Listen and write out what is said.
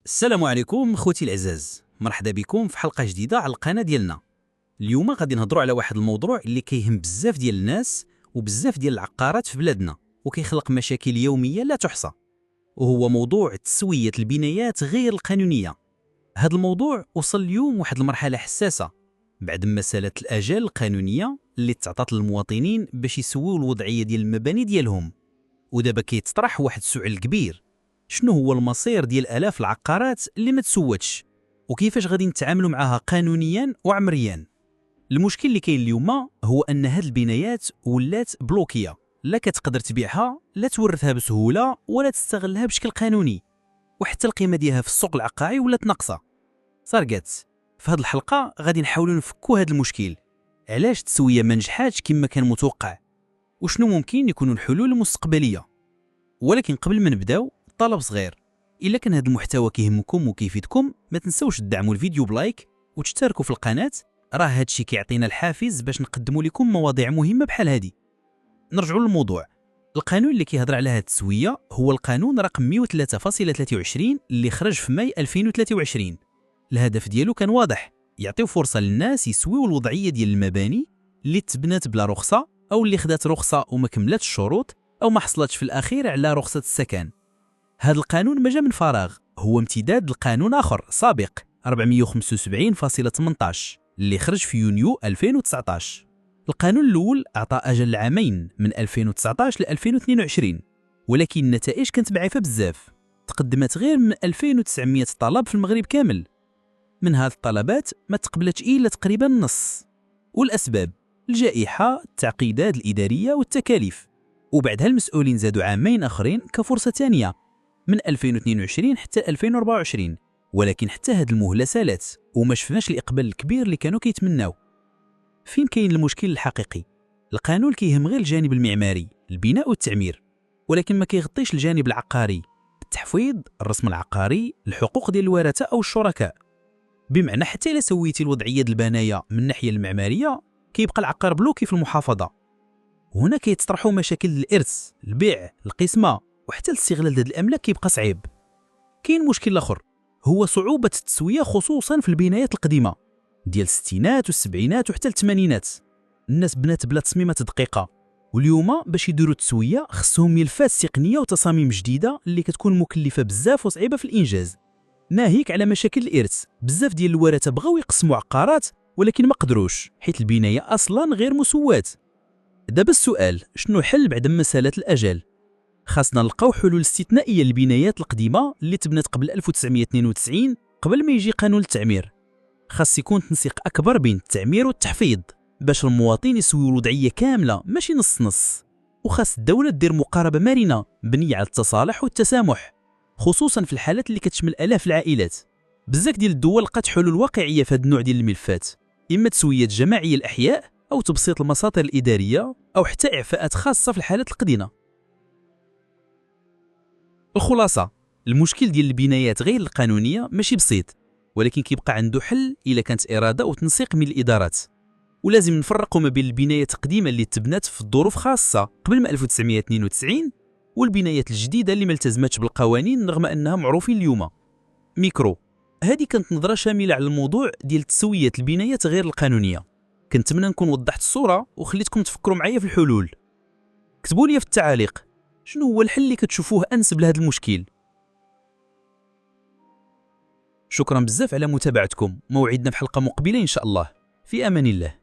السلام عليكم خوتي العزاز، مرحبا بكم في حلقه جديده على القناه ديالنا. اليوم غادي نهضروا على واحد الموضوع اللي كيهم بزاف ديال الناس وبزاف ديال العقارات في بلادنا وكيخلق مشاكل يوميه لا تحصى، وهو موضوع تسويه البنايات غير القانونيه. هذا الموضوع وصل اليوم واحد المرحله حساسه بعد ما سالت الاجال القانونيه اللي تعطات للمواطنين باش يسووا الوضعيه ديال المباني ديالهم. ودابا كيتطرح واحد السؤال كبير: شنو هو المصير ديال آلاف العقارات اللي ما تسوتش، وكيفاش غادي نتعاملوا معها قانونيا وعمريا؟ المشكل اللي كاين اليوم هو ان هاد البنايات ولات بلوكيه، لا كتقدر تبيعها لا تورثها بسهوله ولا تستغلها بشكل قانوني، وحتى القيمه ديالها في السوق العقاري ولات ناقصه. صارقات في هاد الحلقه غادي نحاولوا نفكوا هاد المشكل، علاش التسويه ما نجحاتش كما كان متوقع، وشنو ممكن يكونوا الحلول المستقبليه. ولكن قبل ما نبداو طلب صغير: إلا كان هذا المحتوى كيهمكم وكيفيدكم ما تنسوش تدعموا الفيديو بلايك وتشتركوا في القناة، راه هادشي كيعطينا الحافز باش نقدموا لكم مواضيع مهمة بحال هذه. نرجعوا للموضوع. القانون اللي كيهضر على هاد التسوية هو القانون رقم 103.23 اللي خرج في ماي 2023. الهدف ديالو كان واضح: يعطيو فرصة للناس يسويو الوضعية ديال المباني اللي تبنات بلا رخصة أو اللي خدات رخصة وما كملاتش الشروط أو ما حصلتش في الأخير على رخصة السكن. هذا القانون ما جا من فراغ، هو امتداد لقانون آخر سابق 475.18 اللي خرج في يونيو 2019. القانون الأول أعطى أجل عامين من 2019 ل 2022، ولكن النتائج كانت ضعيفة بزاف. تقدمت غير من 2900 طلب في المغرب كامل، من هذه الطلبات ما تقبلتش إلا تقريبا النص. والأسباب: الجائحة، التعقيدات الإدارية والتكاليف. وبعدها المسؤولين زادوا عامين آخرين كفرصة ثانية من 2022 حتى 2024، ولكن حتى هاد المهلة سالات وما شفناش الإقبال الكبير اللي كانوا كيتمناو. فين كاين المشكل الحقيقي؟ القانون كيهم غير الجانب المعماري، البناء والتعمير، ولكن ما كيغطيش الجانب العقاري، التحفيظ، الرسم العقاري، الحقوق ديال الورثة أو الشركاء. بمعنى حتى إلا سويتي الوضعية ديال البناية من الناحية المعمارية كيبقى العقار بلوكي في المحافظة. وهنا كيتطرحوا مشاكل الإرث، البيع، القسمة، وحتى الاستغلال ديال الاملاك كيبقى صعيب. كاين مشكل اخر هو صعوبه التسويه خصوصا في البنايات القديمه ديال الستينات والسبعينات وحتى الثمانينات. الناس بنات بلا تصميمات دقيقه، واليوم باش يديروا التسويه خصهم ملفات تقنيه وتصاميم جديده اللي كتكون مكلفه بزاف وصعيبه في الانجاز. ناهيك على مشاكل الارث، بزاف ديال الورثه بغاو يقسموا عقارات ولكن ما قدروش حيت البنايه اصلا غير مسواه. دابا السؤال: شنو الحل بعد ما سالت الاجل؟ خاصنا نلقاو حلول استثنائيه للبنايات القديمه اللي تبنات قبل 1992 قبل ما يجي قانون التعمير. خاص يكون تنسيق اكبر بين التعمير والتحفيظ باش المواطن يسويو الوضعيه كامله ماشي نص نص. وخاص الدوله دير مقاربه مرنه مبنيه على التصالح والتسامح، خصوصا في الحالات اللي كتشمل الاف العائلات. بزاف ديال الدول لقات حلول واقعيه في هذا النوع ديال الملفات، اما تسويه جماعيه الاحياء او تبسيط المساطر الاداريه او حتى اعفاءات خاصه في الحالات القديمه. الخلاصة: المشكل ديال البنايات غير القانونية ماشي بسيط، ولكن كيبقى عنده حل إلا كانت إرادة وتنسيق من الإدارات. ولازم نفرقوا ما بين البنايات القديمة اللي تبنات في الظروف خاصة قبل ما 1992 والبنايات الجديدة اللي ما التزمتش بالقوانين رغم أنها معروفين اليوم. ميكرو. هذه كانت نظرة شاملة على الموضوع ديال تسوية البنايات غير القانونية. كنتمنى نكون وضحت الصورة وخليتكم تفكروا معايا في الحلول. كتبوا لي في التعاليق شنو هو الحل اللي كتشوفوه أنسب لهذا المشكل. شكرا بزاف على متابعتكم، موعدنا في حلقة مقبلة إن شاء الله. في أمان الله.